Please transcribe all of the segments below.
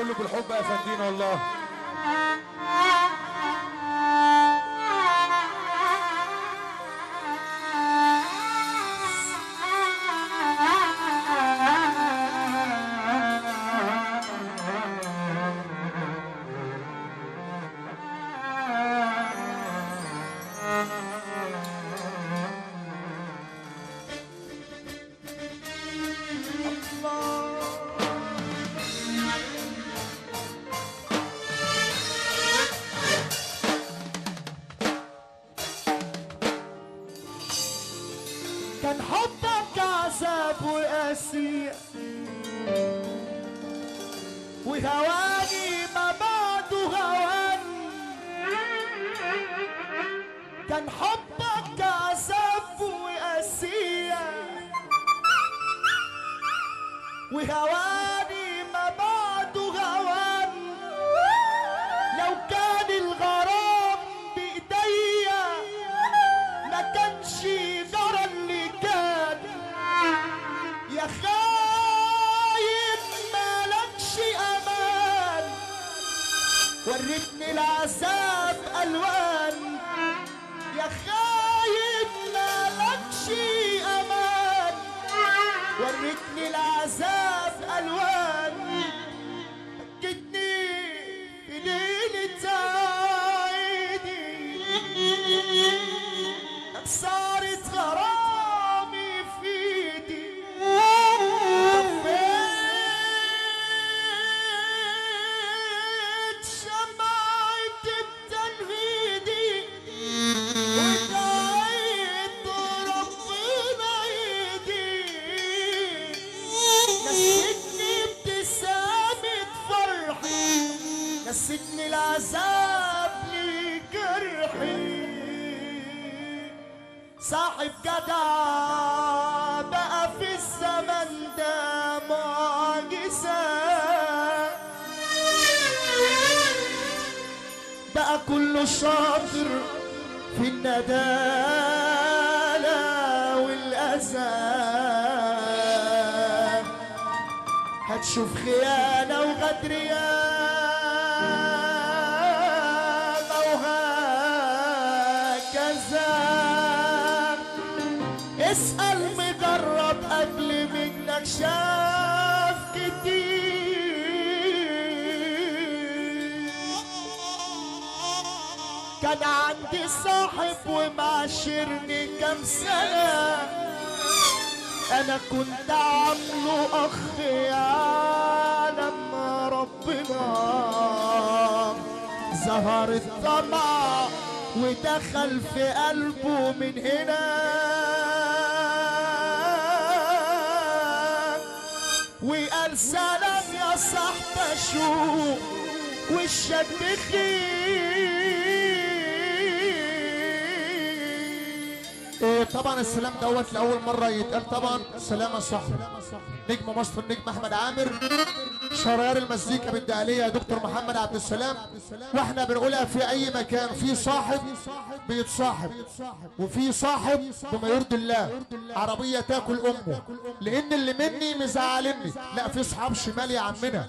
كله بالحب يا فندينا والله. كان حبك عذاب وقاسية وهواني ما بعده هواني. كان حبك عذاب وقاسية وهواني ما بعده هواني. لو كان الغرام بإيديا ما كانش جرى اللي كان. يا خاين مالكش امان، وريتني العذاب الوان. يا خاين مالكش امان، وريتني العذاب الوان. بكتني في ليلة عيدي، صارت غرامي في ايدي. طفيت شمعة التنهيدي ودعيت ربنا يهديك. نسيتني ابتسامة فرحي، نسيتني العذاب لجرحي. صاحب جدع بقى في الزمن ده معجزة. بقى كله شاطر في الندالة والأذى. هتشوف خيانة وغدر ياما وهكذا. اسأل مجرب قبل منك شاف كتير. كان عندي صاحب ومعاشرني كام سنة، انا كنت عامله اخ يعلم ربنا. ظهر الطمع ودخل في قلبه من هنا، وقال سلام يا صاحبي اشوف وشك بخير. طبعا السلام دوت لاول مره يتقال. طبعا سلام يا صاحبي نجم مصر النجم احمد عامر، شريار المزيكا بالدقاليه يا دكتور محمد عبد السلام. واحنا بنقولها في اي مكان، في صاحب بيتصاحب وفي صاحب بما يرضي الله. عربيه تاكل امه، لان اللي مني مزعلني. لا، في صحاب شمال يا عمنا،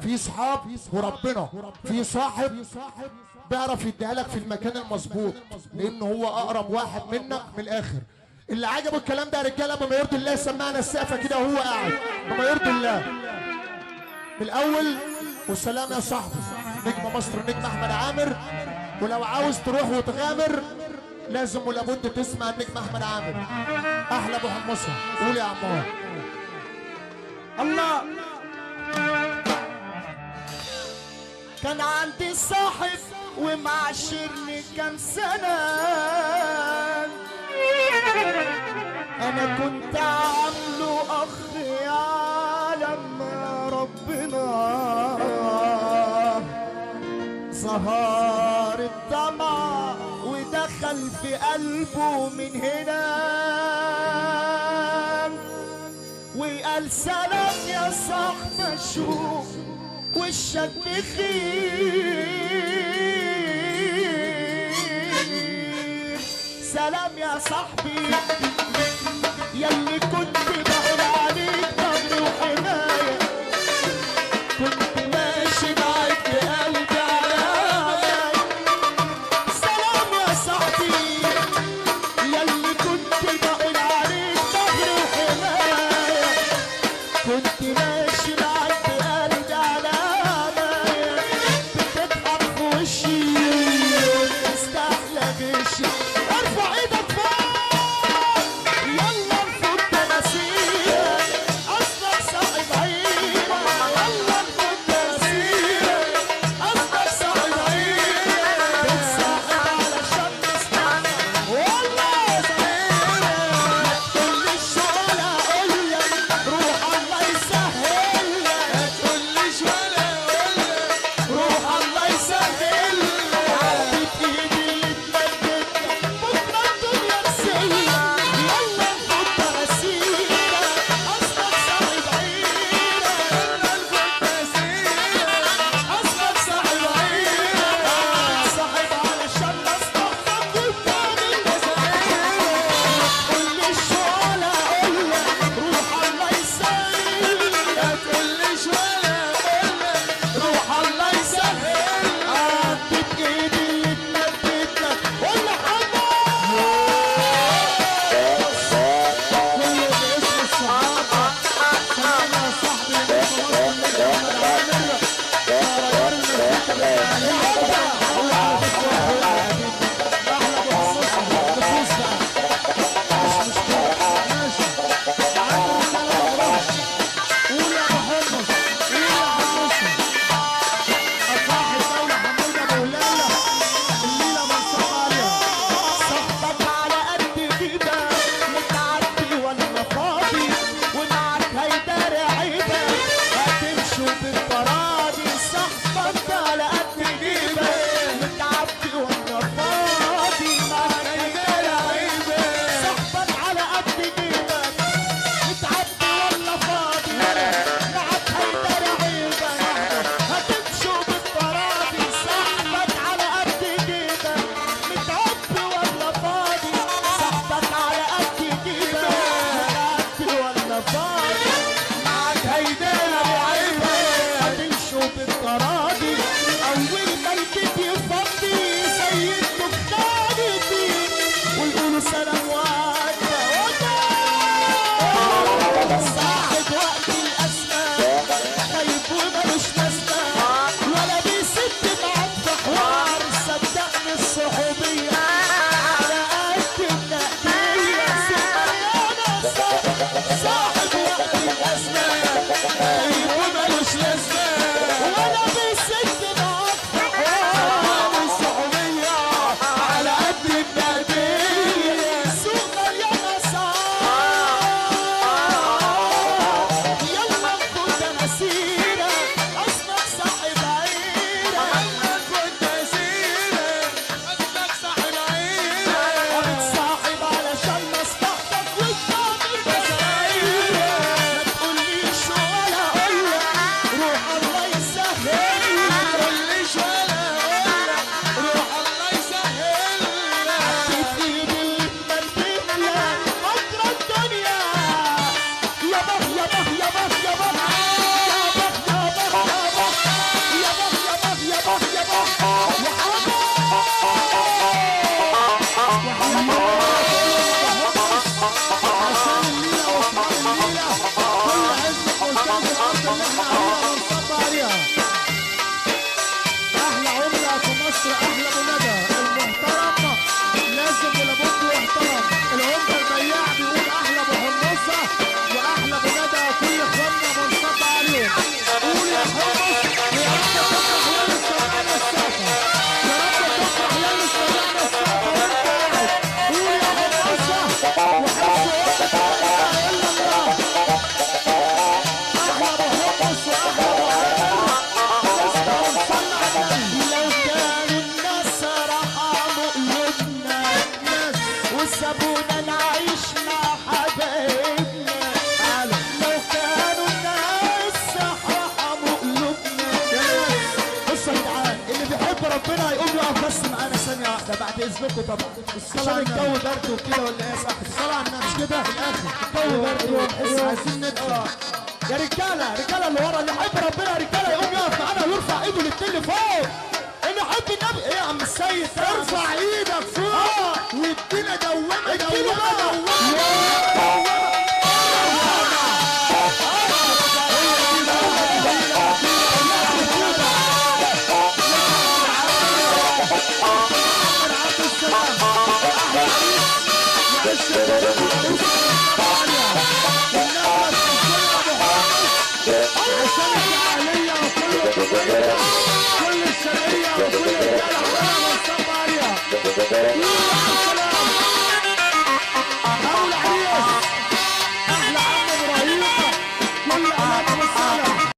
في صحاب وربنا. في صاحب بيعرف يديها لك في المكان المظبوط، لان هو اقرب واحد منك من الاخر. اللي عجبه الكلام ده يا رجاله بما يرضي الله سمعنا السقفه كده وهو قاعد بما يرضي الله من الاول. والسلام يا صاحبي نجم مصر النجم احمد عامر. ولو عاوز تروح وتغامر لازم ولابد تسمع النجم احمد عامر. احلى ابو حمصه. قول يا عمار. الله. كان عندي صاحب ومعاشرني كام سنة، انا كنت عامله اخ يعلم ربنا. ظهر الطمع ودخل في قلبه من هنا، وقال سلام يا صاحبي اشوف وشك بخير. سلام يا صاحبي يلي كنت بقول عليك ضهر وحماية. كنت ماشي غش. ارفع ايدك فوق يلا نفوت تماثيل اصلك صاحب عيله. يلا نفوت تماثيل اصلك صاحب عيله. بتصاحب علشان نستنى والله صغيره. ما تقوليش ولا اقول لك روح الله يسهل لك. ما تقوليش ولا اقول لك روح الله يسهل لك. عدت ايدي اللي اتمدت بكره الدنيا تسلك. يلا نفوت تماثيل اصلك صاحب عيله. يلا نفوت تماثيل اصلك صاحب عيله. صاحب علشان نستحقك وبتعمل مزايا. ما تقوليش ولا اقول لك روح الله يسهل. ما تقوليش ولا اقول لك روح الله يسهل. عدت ايدي اللي اتمدت لك ولا حاجه. كله باسم الصحابه. سلام يا صاحبي نجم مصر النجم محمد عامر. شهريار المزيكا بالتعليم. احلى ابو حمص نفوس بقى مش مشكله ماشي. عنده رساله ما تروحش. قول يا ابو حمص قول يا حمصه. صاحب دولة حمود ابو هلالة الليلة منصوب عليها. صاحبك على قد كده متعدي ولا فاضي ومعاك هيداري عيبة هتمشوا بالبراضي. صاحبك على قد كده متعدي ولا فاضي معاك هيداري عيبة. صاحبك على قد كده متعدي ولا فاضي معاك هيداري عيبة هتمشوا بالبراضي. صاحبك على قد كده متعدي ولا فاضي. صاحبك على قد كده متعدي ولا فاضي معاك هيداري عيبة هتمشوا بالبراضي. أول ما البيت يفضي زي الدخان يطير ويقولوا سلام وعدى صاحب وقت الأزمة خايف ومالوش لازمة ولا بيسد معاك في حوار. صدقني الصحوبية على قد النقدية. سمعنا صاحب وقت الأزمة خايف ومالوش لازمة ولا بيسد معاك في حوار. الصحوبية على قد النقدية. سوق مليانة صعب. يلا نفوت تماثيل اصلك صاحب عيله. يلا نفوت تماثيل اصلك صاحب عيله. بتصاحب علشان مصلحتك وبتعمل مزايا. ما تقوليش ولا اقول لك روح الله يسهل. ما تقوليش ولا اقول لك روح الله يسهل. عدت ايدي اللي اتمدت لك بكره الدنيا. يا بخ يا بخ يا بخ يا بخ يا بخ يا بخ يا بخ يا بخ يا بخ يا بخ يا بخ يا حمد يا حمد. عشان الليله واسمع الليله كل عزة قدام الارض اللي احنا عليها ونصب عليها. احلى عمله في مصر احلى ابو ندى المحترم لازم ولابد يحترم. العمده البياع بيقول احلى ابو حمصه واحلى ابو ندى. كل اخواننا بنصب عليهم. قول يا حمص يا رب تفرح يا اللي سمعنا السقفه. يا رب تفرح يا اللي سمعنا السقفه وانت قاعد. قول يا حمصه وحس وقتك لا اله الا الله. احلى ابو حمص واحلى ابو عامر. اسمع وصلي على النبي. لو كانوا الناس رحموا قلوبنا وسابونا نعيش مع حبايبنا. لو كانوا الناس رحموا قلوبنا. بصوا يا جدعان اللي بيحب ربنا هيقوم يقف بس معانا ثانية واحدة بعد إذنكم طبعا. عشان الجو برد وكده ولا إيه يا صاحبي؟ الصلاة على النبي مش كده في الآخر. الجو برد ونحس عايزين ندخل. يا رجالة رجالة اللي ورا اللي يحب ربنا رجالة يقوم يقف معانا ويرفع إيده الاتنين فوق. اللي يحب النبي إيه يا عم السيد؟ ارفع إيدك فوق وادينا دوامة دوامة دوامة.